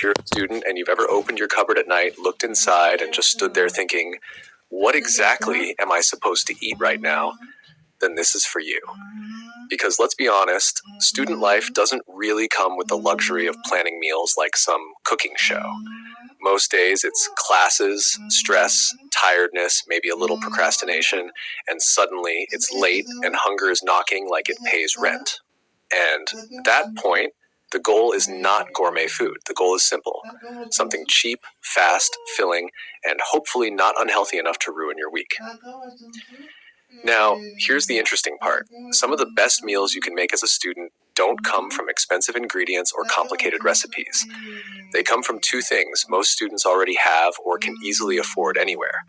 you're a student and you've ever opened your cupboard at night, looked inside, and just stood there thinking, what exactly am I supposed to eat right now? Then this is for you. Because let's be honest, student life doesn't really come with the luxury of planning meals like some cooking show. Most days it's classes, stress, tiredness, maybe a little procrastination, and suddenly it's late and hunger is knocking like it pays rent. And at that point, the goal is not gourmet food. The goal is simple. Something cheap, fast, filling, and hopefully not unhealthy enough to ruin your week. Now, here's the interesting part. Some of the best meals you can make as a student don't come from expensive ingredients or complicated recipes. They come from two things most students already have or can easily afford anywhere: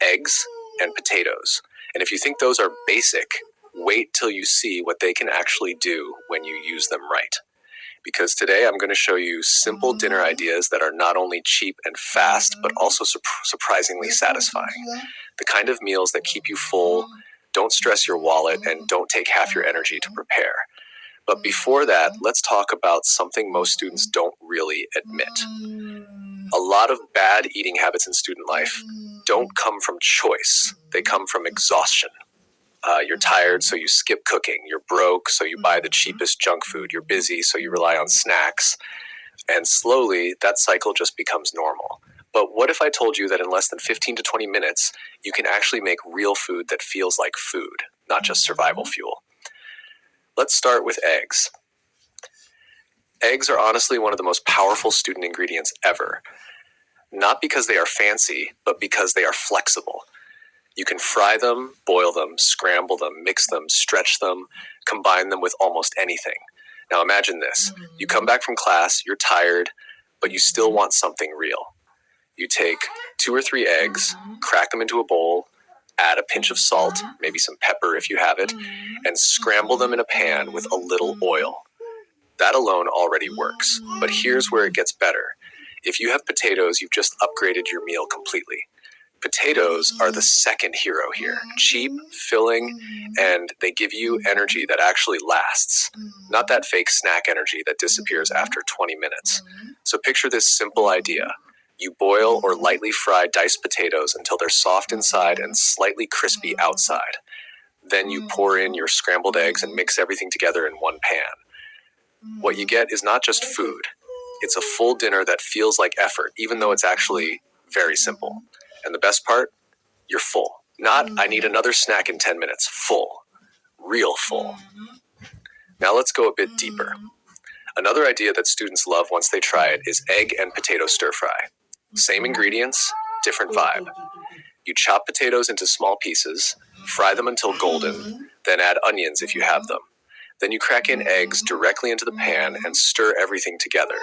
eggs and potatoes. And if you think those are basic, wait till you see what they can actually do when you use them right. Because today I'm going to show you simple dinner ideas that are not only cheap and fast, but also surprisingly satisfying. The kind of meals that keep you full, don't stress your wallet, and don't take half your energy to prepare. But before that, let's talk about something most students don't really admit. A lot of bad eating habits in student life don't come from choice. They come from exhaustion. You're tired, so you skip cooking. You're broke, so you buy the cheapest junk food. You're busy, so you rely on snacks. And slowly, that cycle just becomes normal. But what if I told you that in less than 15 to 20 minutes, you can actually make real food that feels like food, not just survival fuel? Let's start with eggs. Eggs are honestly one of the most powerful student ingredients ever. Not because they are fancy, but because they are flexible. You can fry them, boil them, scramble them, mix them, stretch them, combine them with almost anything. Now imagine this. You come back from class, you're tired, but you still want something real. You take 2 or 3 eggs, crack them into a bowl, add a pinch of salt, maybe some pepper if you have it, and scramble them in a pan with a little oil. That alone already works, but here's where it gets better. If you have potatoes, you've just upgraded your meal completely. Potatoes are the second hero here. Cheap, filling, and they give you energy that actually lasts. Not that fake snack energy that disappears after 20 minutes. So picture this simple idea. You boil or lightly fry diced potatoes until they're soft inside and slightly crispy outside. Then you pour in your scrambled eggs and mix everything together in one pan. What you get is not just food. It's a full dinner that feels like effort, even though it's actually very simple. And the best part? You're full. Not, I need another snack in 10 minutes. Full. Real full. Now let's go a bit deeper. Another idea that students love once they try it is egg and potato stir fry. Same ingredients, different vibe. You chop potatoes into small pieces, fry them until golden, then add onions if you have them. Then you crack in eggs directly into the pan and stir everything together.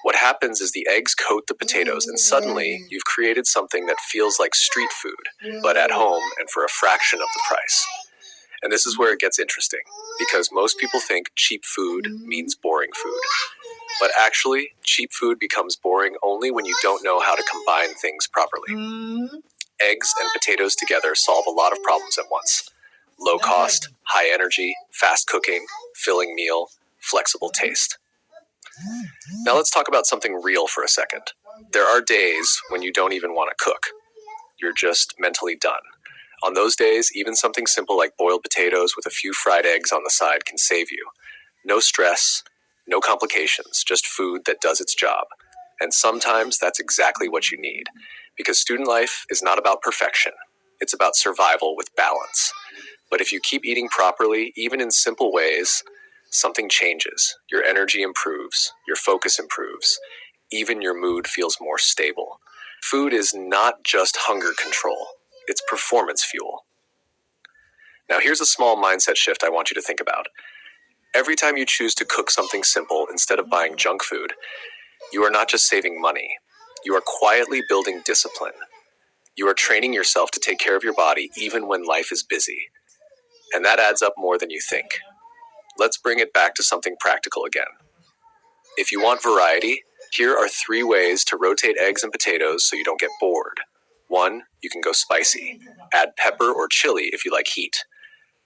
What happens is the eggs coat the potatoes, and suddenly you've created something that feels like street food, but at home and for a fraction of the price. And this is where it gets interesting, because most people think cheap food means boring food. But actually, cheap food becomes boring only when you don't know how to combine things properly. Eggs and potatoes together solve a lot of problems at once. Low cost, high energy, fast cooking, filling meal, flexible taste. Now let's talk about something real for a second. There are days when you don't even want to cook. You're just mentally done. On those days, even something simple like boiled potatoes with a few fried eggs on the side can save you. No stress, no complications, just food that does its job. And sometimes that's exactly what you need. Because student life is not about perfection. It's about survival with balance. But if you keep eating properly, even in simple ways, something changes. Your energy improves. Your focus improves. Even your mood feels more stable. Food is not just hunger control. It's performance fuel. Now here's a small mindset shift I want you to think about. Every time you choose to cook something simple instead of buying junk food, you are not just saving money. You are quietly building discipline. You are training yourself to take care of your body even when life is busy. And that adds up more than you think. Let's bring it back to something practical again. If you want variety, here are 3 ways to rotate eggs and potatoes so you don't get bored. 1, you can go spicy. Add pepper or chili if you like heat.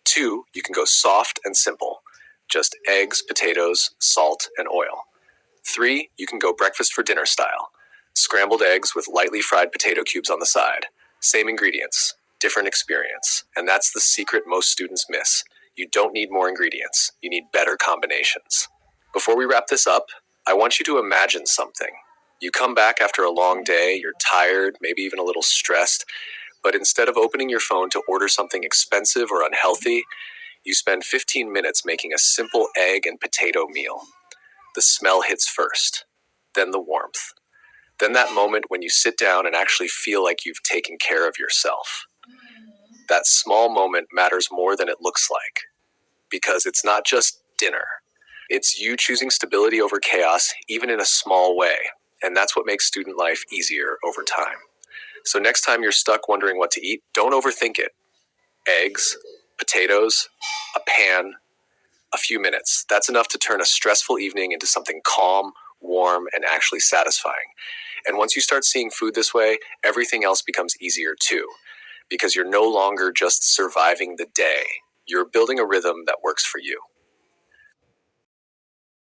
2, you can go soft and simple. Just eggs, potatoes, salt, and oil. 3, you can go breakfast for dinner style. Scrambled eggs with lightly fried potato cubes on the side. Same ingredients, different experience. And that's the secret most students miss. You don't need more ingredients. You need better combinations. Before we wrap this up, I want you to imagine something. You come back after a long day, you're tired, maybe even a little stressed, but instead of opening your phone to order something expensive or unhealthy, you spend 15 minutes making a simple egg and potato meal. The smell hits first, then the warmth, then that moment when you sit down and actually feel like you've taken care of yourself. That small moment matters more than it looks like, because it's not just dinner. It's you choosing stability over chaos, even in a small way, and that's what makes student life easier over time. So next time you're stuck wondering what to eat, don't overthink it. Eggs, potatoes, a pan, a few minutes. That's enough to turn a stressful evening into something calm, warm, and actually satisfying. And once you start seeing food this way, everything else becomes easier too, because you're no longer just surviving the day. You're building a rhythm that works for you.